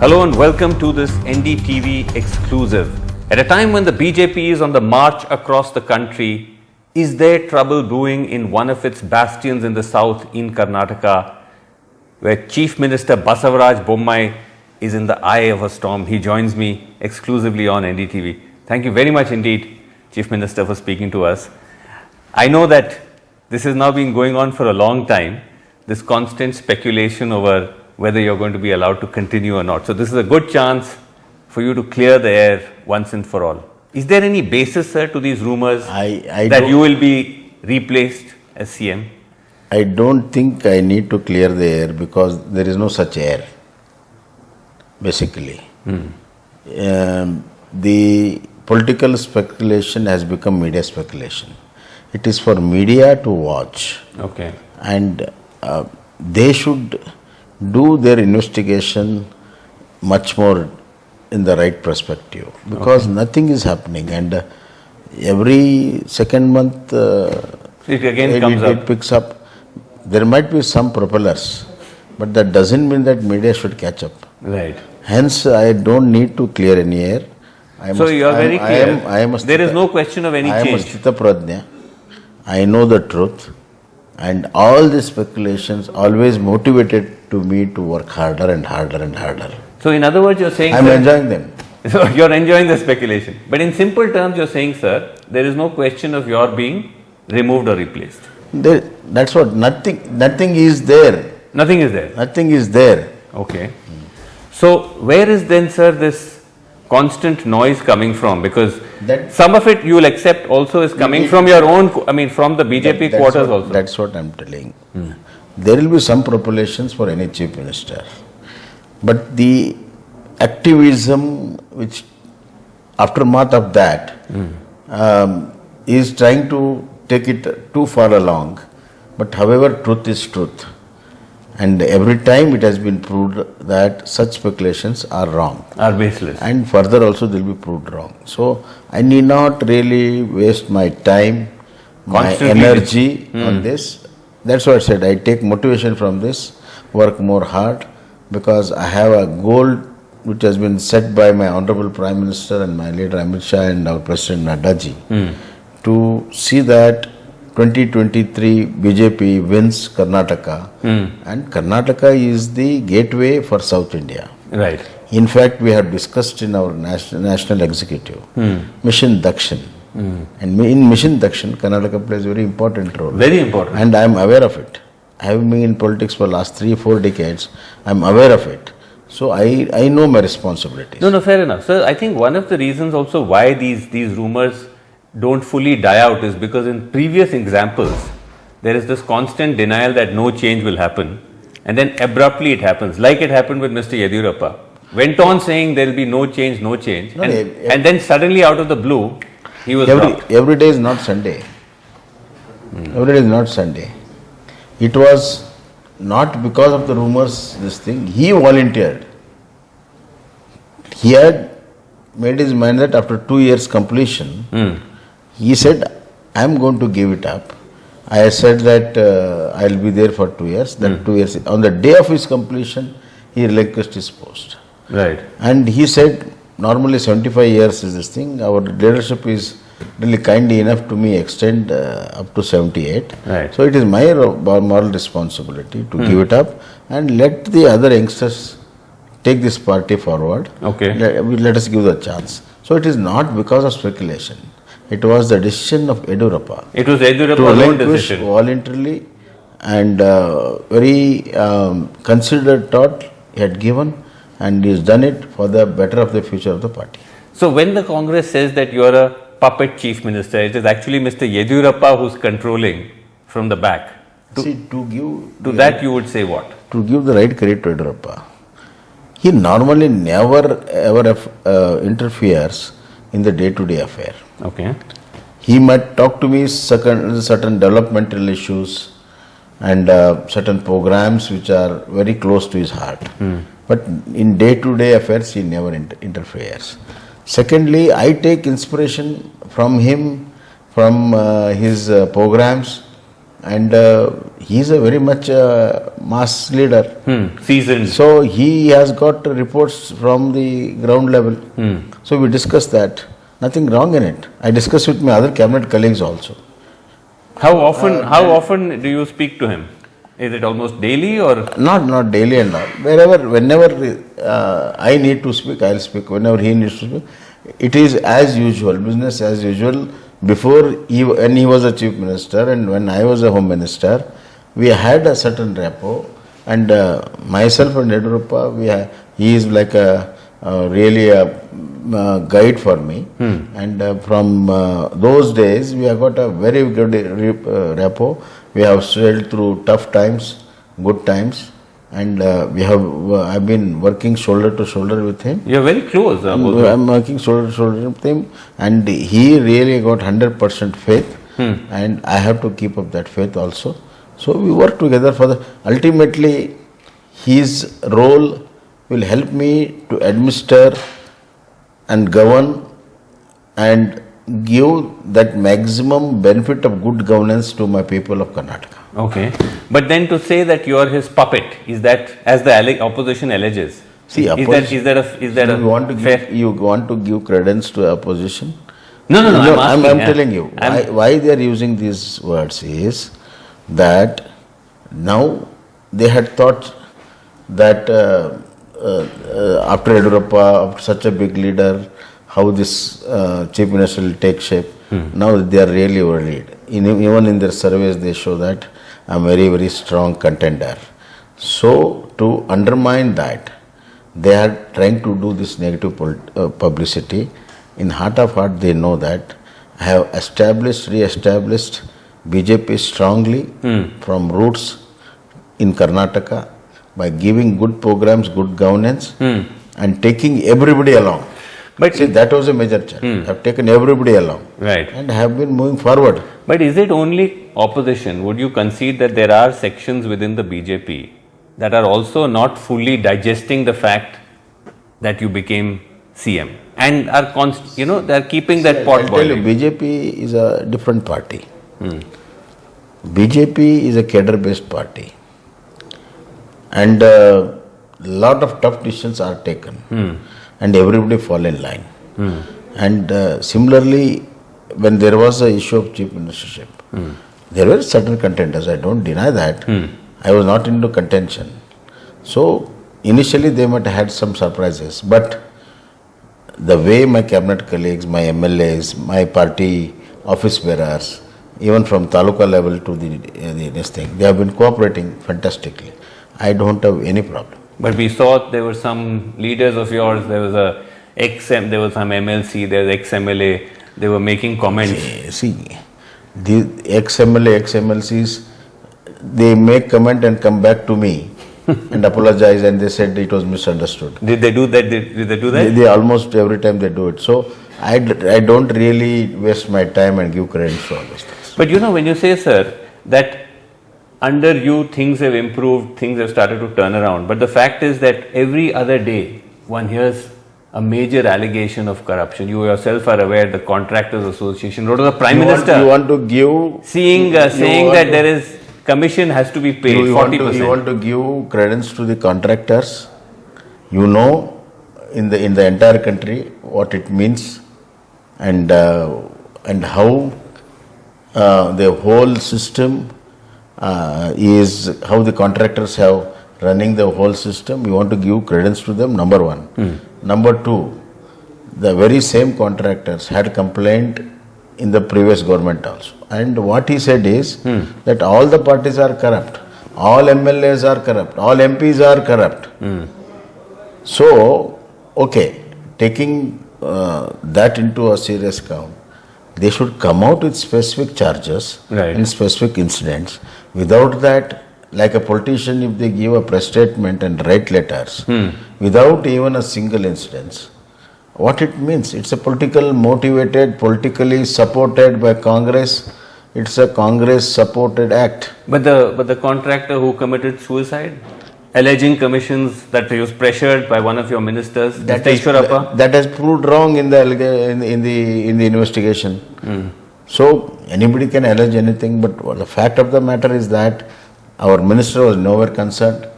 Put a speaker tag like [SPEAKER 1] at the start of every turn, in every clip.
[SPEAKER 1] Hello and welcome to this NDTV exclusive. At a time when the BJP is on the march across the country, is there trouble brewing in one of its bastions in the south in Karnataka, where Chief Minister Basavaraj Bommai is in the eye of a storm? He joins me exclusively on NDTV. Thank you very much indeed, Chief Minister, for speaking to us. I know that this has now been going on for a long time, this constant speculation over whether you're going to be allowed to continue or not. So this is a good chance for you to clear the air once and for all. Is there any basis, sir, to these rumors that you will be replaced as CM?
[SPEAKER 2] I don't think I need to clear the air because there is no such air, basically. The political speculation has become media speculation. It is for media to watch.
[SPEAKER 1] Okay.
[SPEAKER 2] And they should do their investigation much more in the right perspective because nothing is happening, and every second month it picks up. There might be some propellers, but that doesn't mean that media should catch up.
[SPEAKER 1] Right.
[SPEAKER 2] Hence, I don't need to clear any air.
[SPEAKER 1] So you are very clear. There is no question of any change.
[SPEAKER 2] I am a Sthita Prajna. I know the truth, and all these speculations always motivated to me to work harder and harder and harder.
[SPEAKER 1] So in other words, you're saying,
[SPEAKER 2] I'm enjoying them.
[SPEAKER 1] So you're enjoying the speculation. But in simple terms, you're saying, sir, there is no question of your being removed or replaced.
[SPEAKER 2] That's what, nothing is there.
[SPEAKER 1] Nothing is there.
[SPEAKER 2] Nothing is there.
[SPEAKER 1] Okay. So where is then, sir, this constant noise coming from? Because some of it you will accept also is coming from your own, from the BJP quarters also.
[SPEAKER 2] That's what I'm telling. There will be some propulations for any chief minister. But the activism which aftermath of that is trying to take it too far along. But however, truth is truth. And every time it has been proved that such speculations are wrong.
[SPEAKER 1] Are baseless.
[SPEAKER 2] And further also they will be proved wrong. So I need not really waste my time, my energy on this. That's why I said I take motivation from this, work more hard, because I have a goal which has been set by my Honorable Prime Minister and my leader Amit Shah and our President Naddaji to see that 2023 BJP wins Karnataka, and Karnataka is the gateway for South India.
[SPEAKER 1] Right.
[SPEAKER 2] In fact, we have discussed in our national executive Mission Dakshin. And in Mission Dakshin, Karnataka plays a very important role.
[SPEAKER 1] Very important.
[SPEAKER 2] And I am aware of it. Having been in politics for the last 3-4 decades, I am aware of it. So I know my responsibilities.
[SPEAKER 1] No, fair enough. Sir, I think one of the reasons also why these rumors don't fully die out is because in previous examples, there is this constant denial that no change will happen. And then abruptly it happens, like it happened with Mr. Yediyurappa. Went on saying there will be no change. And then suddenly out of the blue, he was dropped.
[SPEAKER 2] Every day is not Sunday. Every day is not Sunday. It was not because of the rumors, this thing. He volunteered. He had made his mind that after 2 years completion, he said, I am going to give it up. I said that I will be there for 2 years. That 2 years, on the day of his completion, he relinquished his post.
[SPEAKER 1] Right.
[SPEAKER 2] And he said, normally 75 years is this thing. Our leadership is really kindly enough to me extend up to 78.
[SPEAKER 1] Right.
[SPEAKER 2] So it is my moral responsibility to give it up and let the other youngsters take this party forward.
[SPEAKER 1] Okay.
[SPEAKER 2] Let us give the chance. So it is not because of speculation. It was the decision of Yediyurappa.
[SPEAKER 1] It was Yediyurappa's own decision.
[SPEAKER 2] Voluntarily and very considered thought he had given, and he has done it for the better of the future of the party.
[SPEAKER 1] So when the Congress says that you are a puppet chief minister, it is actually Mr. Yediyurappa who's controlling from the back. To that you would say what?
[SPEAKER 2] To give the right credit to Yediyurappa. He normally never ever interferes in the day-to-day affair.
[SPEAKER 1] Okay.
[SPEAKER 2] He might talk to me certain developmental issues and certain programs which are very close to his heart. But in day-to-day affairs, he never interferes. Secondly, I take inspiration from him, from his programs, and he's a very much mass leader.
[SPEAKER 1] Seasoned.
[SPEAKER 2] So he has got reports from the ground level. So we discussed that. Nothing wrong in it. I discussed with my other cabinet colleagues also.
[SPEAKER 1] How often do you speak to him? Is it almost daily or?
[SPEAKER 2] Not daily and all. Whenever I need to speak, I'll speak. Whenever he needs to speak, it is as usual, business as usual. Before, when he was a chief minister and when I was a home minister, we had a certain rapport. And myself and Yediyurappa, he is like really a guide for me. And from those days, we have got a very good rapport. We have sailed through tough times, good times, and I've been working shoulder to shoulder with him.
[SPEAKER 1] You're very close.
[SPEAKER 2] I'm working shoulder to shoulder with him, and he really got 100% faith, and I have to keep up that faith also. So we work together for ultimately his role will help me to administer and govern and give that maximum benefit of good governance to my people of Karnataka.
[SPEAKER 1] Okay. But then to say that you are his puppet, is that, as the opposition alleges?
[SPEAKER 2] See,
[SPEAKER 1] you
[SPEAKER 2] want to give credence to opposition?
[SPEAKER 1] No,
[SPEAKER 2] I'm telling you, why they are using these words is that now they had thought that after Yediyurappa, after such a big leader, how this chief minister will take shape. Now they are really worried. Even in their surveys, they show that I'm very, very strong contender. So to undermine that, they are trying to do this negative publicity. In heart of heart, they know that I have re-established BJP strongly from roots in Karnataka by giving good programs, good governance, and taking everybody along. But see, that was a major challenge. Have taken everybody along,
[SPEAKER 1] right,
[SPEAKER 2] and have been moving forward.
[SPEAKER 1] But is it only opposition? Would you concede that there are sections within the BJP that are also not fully digesting the fact that you became CM and are they are keeping that pot boiling?
[SPEAKER 2] I'll tell you, BJP is a different party. BJP is a cadre-based party, and lot of tough decisions are taken. And everybody fall in line. And similarly, when there was the issue of chief ministership, there were certain contenders. I don't deny that. I was not into contention. So initially they might have had some surprises, but the way my cabinet colleagues, my MLAs, my party office bearers, even from taluka level to this thing, they have been cooperating fantastically. I don't have any problem.
[SPEAKER 1] But we saw there were some leaders of yours, there was some MLC, there was ex-MLA, they were making comments.
[SPEAKER 2] See, the ex-MLA, ex-MLCs, they make comment and come back to me and apologize, and they said it was misunderstood.
[SPEAKER 1] Did they do that? Did they do that?
[SPEAKER 2] They almost every time they do it. So I don't really waste my time and give credit for all those things.
[SPEAKER 1] But when you say, sir, that under you things have improved, things have started to turn around, but the fact is that every other day one hears a major allegation of corruption. You yourself are aware the Contractors Association wrote to the Prime Minister.
[SPEAKER 2] You want to give...
[SPEAKER 1] saying that there is commission has to be paid, 40%.
[SPEAKER 2] You want to give credence to the contractors. In the entire country what it means and how the whole system is how the contractors have running the whole system. We want to give credence to them, number one. Number two, the very same contractors had complained in the previous government also. And what he said is that all the parties are corrupt, all MLAs are corrupt, all MPs are corrupt. So, okay, taking that into a serious count, they should come out with specific charges and specific incidents. Without that, like a politician, if they give a press statement and write letters, without even a single instance, what it means? It's a political motivated, politically supported by Congress. It's a Congress supported act.
[SPEAKER 1] But the contractor who committed suicide, alleging commissions that he was pressured by one of your ministers,
[SPEAKER 2] that has proved wrong in the investigation. So anybody can allege anything, but the fact of the matter is that our minister was nowhere concerned.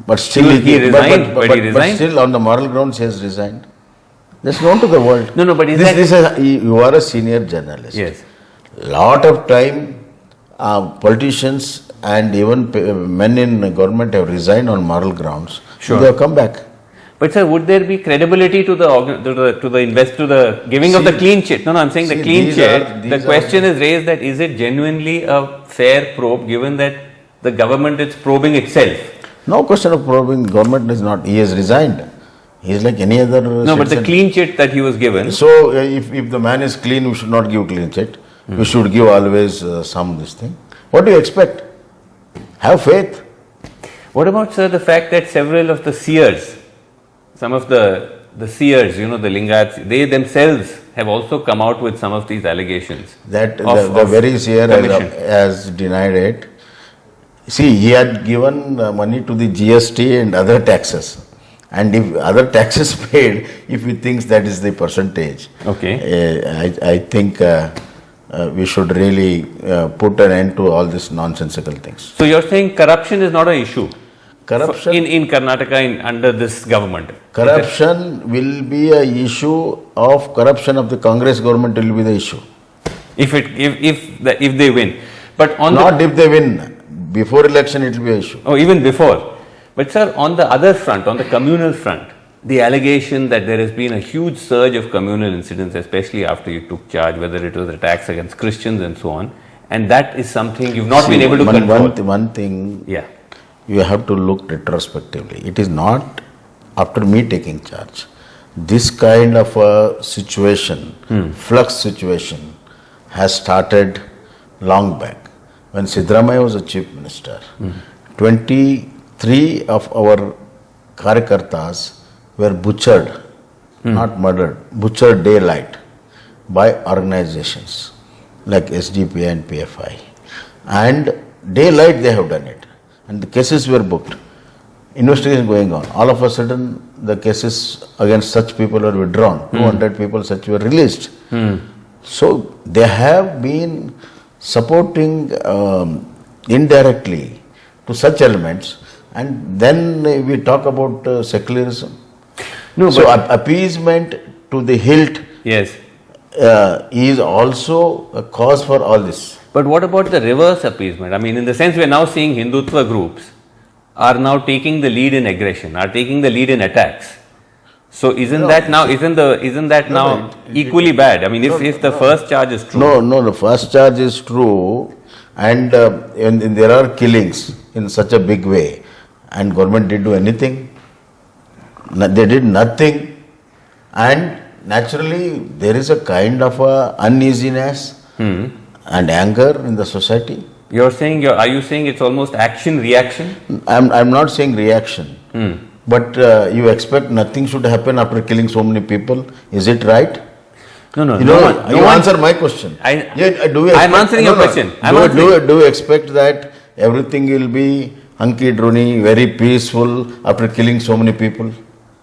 [SPEAKER 2] But still,
[SPEAKER 1] He resigned, but he
[SPEAKER 2] but
[SPEAKER 1] resigned.
[SPEAKER 2] still on the moral grounds he has resigned. That's known to the world.
[SPEAKER 1] No, but is
[SPEAKER 2] You are a senior journalist.
[SPEAKER 1] Yes.
[SPEAKER 2] Lot of time, politicians and even men in government have resigned on moral grounds.
[SPEAKER 1] Sure.
[SPEAKER 2] They have come back.
[SPEAKER 1] But sir, would there be credibility to the giving of the clean chit? No, I'm saying the clean chit. The question is raised that is it genuinely a fair probe, given that the government is probing itself?
[SPEAKER 2] No question of probing. Government is not. He has resigned. He is like any other.
[SPEAKER 1] No, but the clean chit that he was given.
[SPEAKER 2] So if the man is clean, we should not give clean chit. We should give always some this thing. What do you expect? Have faith.
[SPEAKER 1] What about, sir, the fact that several of the seers, some of the seers, the Lingayats, they themselves have also come out with some of these allegations.
[SPEAKER 2] That the very seer has denied it. See, he had given money to the GST and other taxes. And if other taxes paid, if he thinks that is the percentage,
[SPEAKER 1] okay,
[SPEAKER 2] I think we should really put an end to all these nonsensical things.
[SPEAKER 1] So you're saying corruption is not an issue?
[SPEAKER 2] Corruption
[SPEAKER 1] in Karnataka under this government.
[SPEAKER 2] Corruption will be a issue of corruption of the Congress government will be the issue.
[SPEAKER 1] If they win, but on
[SPEAKER 2] not if they win. Before election, it will be an issue.
[SPEAKER 1] Oh, even before. But sir, on the other front, on the communal front, the allegation that there has been a huge surge of communal incidents, especially after you took charge, whether it was attacks against Christians and so on, and that is something you've not been able to control.
[SPEAKER 2] One thing.
[SPEAKER 1] Yeah.
[SPEAKER 2] You have to look retrospectively. It is not after me taking charge. This kind of a situation, flux situation, has started long back. When Siddaramaiah was a chief minister, 23 of our Karyakartas were butchered, not murdered, butchered daylight by organizations like SDP and PFI. And daylight they have done it. And the cases were booked. Investigation going on. All of a sudden, the cases against such people were withdrawn. 200 people such were released. So they have been supporting indirectly to such elements, and then we talk about secularism.
[SPEAKER 1] No,
[SPEAKER 2] so appeasement to the hilt,
[SPEAKER 1] yes,
[SPEAKER 2] is also a cause for all this.
[SPEAKER 1] But what about the reverse appeasement? I mean, in the sense we are now seeing Hindutva groups are now taking the lead in aggression, are taking the lead in attacks. So isn't that now equally bad? I mean, if the first charge is true.
[SPEAKER 2] No, the first charge is true, and there are killings in such a big way, and government didn't do anything. They did nothing, and naturally there is a kind of uneasiness and anger in the society.
[SPEAKER 1] Are you saying it's almost action reaction?
[SPEAKER 2] I'm not saying reaction. But you expect nothing should happen after killing so many people. Is it right?
[SPEAKER 1] No.
[SPEAKER 2] You answer my question.
[SPEAKER 1] I'm answering your question.
[SPEAKER 2] Do you expect that everything will be hunky-dory, very peaceful after killing so many people?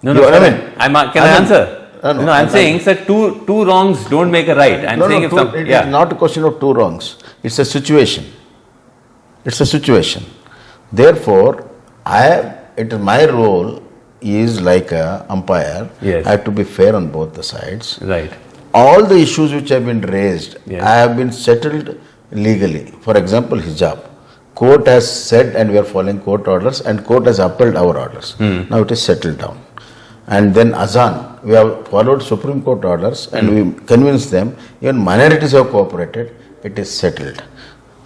[SPEAKER 1] Can I answer? No, I'm saying, sir, two wrongs don't make a right. It is
[SPEAKER 2] not a question of two wrongs. It's a situation. Therefore, my role is like an umpire.
[SPEAKER 1] Yes.
[SPEAKER 2] I have to be fair on both the sides.
[SPEAKER 1] Right.
[SPEAKER 2] All the issues which have been raised,
[SPEAKER 1] yes,
[SPEAKER 2] I have been settled legally. For example, hijab. Court has said, and we are following court orders, and court has upheld our orders. Now it is settled down. And then Azan, we have followed Supreme Court orders, and we convinced them. Even minorities have cooperated. It is settled.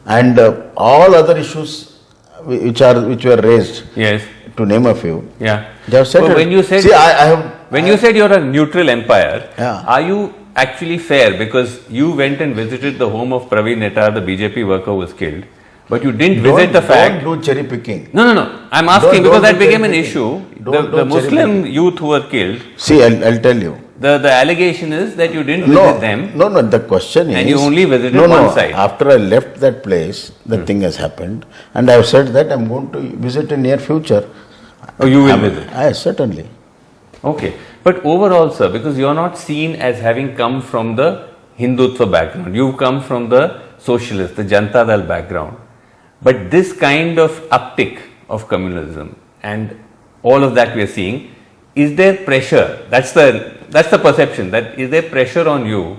[SPEAKER 2] And all other issues which were raised,
[SPEAKER 1] yes,
[SPEAKER 2] to name a few,
[SPEAKER 1] yeah,
[SPEAKER 2] they have settled.
[SPEAKER 1] But when you said, you said you're a neutral umpire,
[SPEAKER 2] yeah,
[SPEAKER 1] are you actually fair? Because you went and visited the home of Praveen Nettar, the BJP worker who was killed, but you didn't visit the fact.
[SPEAKER 2] Don't do cherry picking.
[SPEAKER 1] No. I'm asking because that became an issue. The Muslim youth who were killed.
[SPEAKER 2] See, I'll tell you.
[SPEAKER 1] The allegation is that you didn't visit them.
[SPEAKER 2] No, the question is...
[SPEAKER 1] And you only visited one side.
[SPEAKER 2] After I left that place, the thing has happened. And I have said that I am going to visit in near future.
[SPEAKER 1] Oh, you will visit?
[SPEAKER 2] Certainly.
[SPEAKER 1] Okay. But overall, sir, because you are not seen as having come from the Hindutva background. You come from the socialist, the Janata Dal background. But this kind of uptick of communalism and all of that we are seeing, is there pressure? That's the perception. That is there pressure on you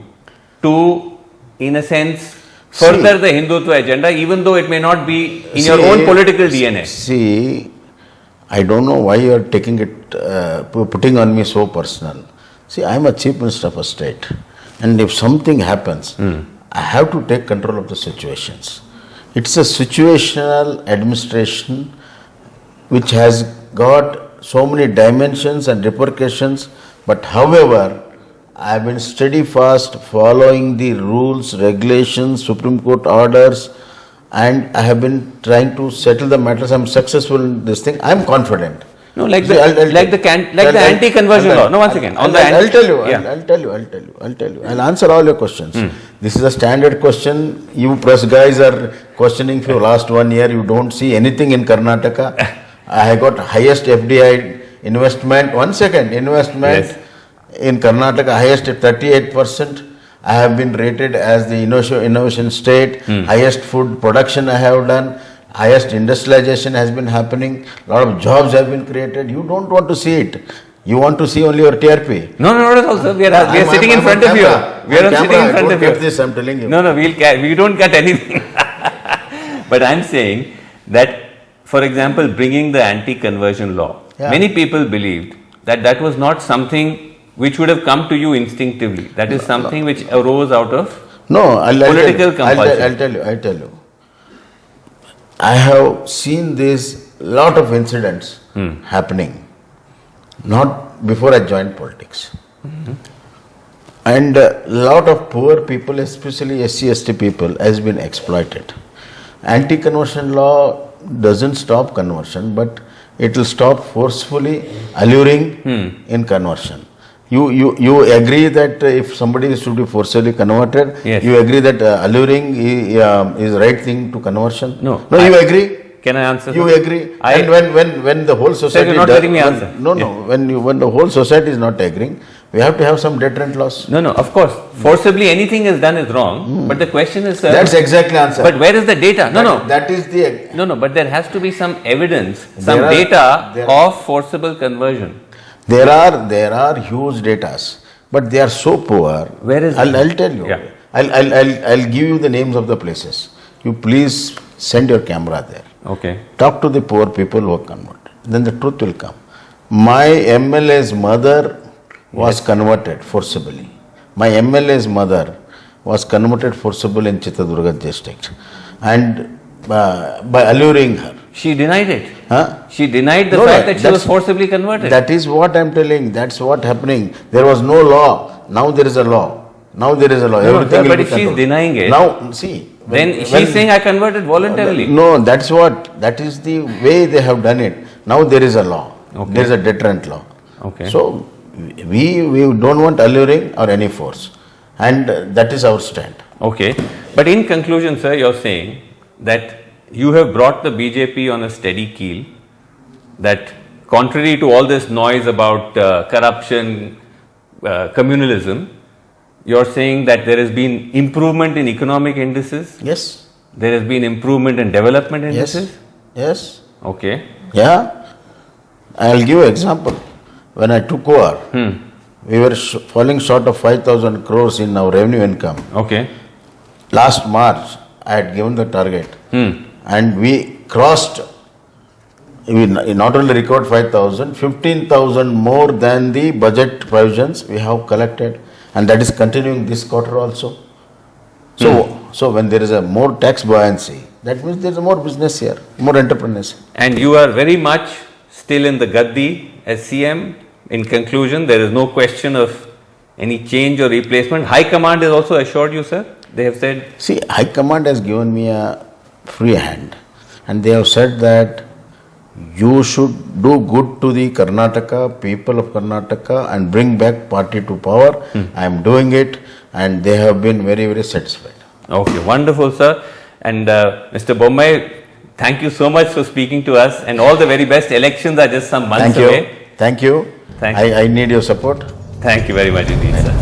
[SPEAKER 1] to, in a sense, further the Hindutva agenda, even though it may not be in your own political DNA?
[SPEAKER 2] See, I don't know why you are taking it, putting on me so personal. See, I am a chief minister of a state, and if something happens, I have to take control of the situations. It's a situational administration which has got so many dimensions and repercussions, but however, I have been steadfast following the rules, regulations, Supreme Court orders, and I have been trying to settle the matters. I am successful in this thing. I am confident.
[SPEAKER 1] No, like the anti-conversion law. No, once again.
[SPEAKER 2] I'll tell you. I'll answer all your questions. This is a standard question. You press guys are questioning for last 1 year. You don't see anything in Karnataka. I got highest FDI investment. Investment in Karnataka, highest at 38%. I have been rated as the innovation state. Highest food production I have done. Highest industrialization has been happening. A lot of jobs have been created. You don't want to see it. You want to see only your TRP.
[SPEAKER 1] No, not at all, sir. We are sitting in front of you. We are sitting in front of you.
[SPEAKER 2] This, I'm telling you.
[SPEAKER 1] No, we don't cut anything. But I'm saying that, for example, bringing the anti-conversion law, many people believed that was not something which would have come to you instinctively. That is something which arose out of political compulsion.
[SPEAKER 2] I'll tell you. I have seen this lot of incidents happening, not before I joined politics. And a lot of poor people, especially SC/ST people, has been exploited. Anti-conversion law doesn't stop conversion, but it will stop forcefully alluring in conversion. You agree that if somebody should be forcibly converted, you agree that alluring is the right thing to conversion?
[SPEAKER 1] No,
[SPEAKER 2] you agree?
[SPEAKER 1] Can I answer?
[SPEAKER 2] You agree? And when the whole society
[SPEAKER 1] you're not letting me answer.
[SPEAKER 2] When the whole society is not agreeing, we have to have some deterrent laws.
[SPEAKER 1] No, of course. Forcibly anything is done is wrong. But the question is,
[SPEAKER 2] that's exactly answer.
[SPEAKER 1] But where is the data?
[SPEAKER 2] That is the.
[SPEAKER 1] No. But there has to be some evidence, data of forcible conversion.
[SPEAKER 2] There are huge datas, but they are so poor.
[SPEAKER 1] Where is
[SPEAKER 2] I'll tell you.
[SPEAKER 1] Yeah.
[SPEAKER 2] I'll give you the names of the places. You please send your camera there.
[SPEAKER 1] Okay.
[SPEAKER 2] Talk to the poor people who are converted. Then the truth will come. My MLA's mother was converted forcibly. My MLA's mother was converted forcibly in Chitradurga district, and by alluring her.
[SPEAKER 1] She denied it.
[SPEAKER 2] Huh?
[SPEAKER 1] She denied the fact that she was forcibly converted.
[SPEAKER 2] That is what I am telling. That's what happening. There was no law. Now there is a law. Everything
[SPEAKER 1] but if she is denying it,
[SPEAKER 2] now see.
[SPEAKER 1] Then she is saying I converted voluntarily.
[SPEAKER 2] No, that is the way they have done it. Now there is a law. Okay. There is a deterrent law.
[SPEAKER 1] Okay.
[SPEAKER 2] So we don't want alluring or any force, and that is our stand.
[SPEAKER 1] Okay. But in conclusion, sir, you are saying that you have brought the BJP on a steady keel, that contrary to all this noise about corruption, communalism, you are saying that there has been improvement in economic indices?
[SPEAKER 2] Yes.
[SPEAKER 1] There has been improvement in development indices?
[SPEAKER 2] Yes.
[SPEAKER 1] Okay.
[SPEAKER 2] Yeah. I will give you an example. When I took over, we were falling short of 5,000 crores in our revenue income.
[SPEAKER 1] Okay.
[SPEAKER 2] Last March, I had given the target. And we crossed, we not only recovered 5,000, 15,000 more than the budget provisions we have collected, and that is continuing this quarter also. So when there is a more tax buoyancy, that means there is more business here, more entrepreneurs.
[SPEAKER 1] And you are very much still in the gaddi as CM. In conclusion, there is no question of any change or replacement. High Command has also assured you, sir. They have said.
[SPEAKER 2] See, High Command has given me a free hand, and they have said that you should do good to the Karnataka, people of Karnataka, and bring back party to power. I am doing it, and they have been very, very satisfied. Okay,
[SPEAKER 1] wonderful, sir. And Mr. Bommai, thank you so much for speaking to us, and all the very best. Elections are just some months away.
[SPEAKER 2] Thank you. I need your support.
[SPEAKER 1] Thank you very much indeed, sir.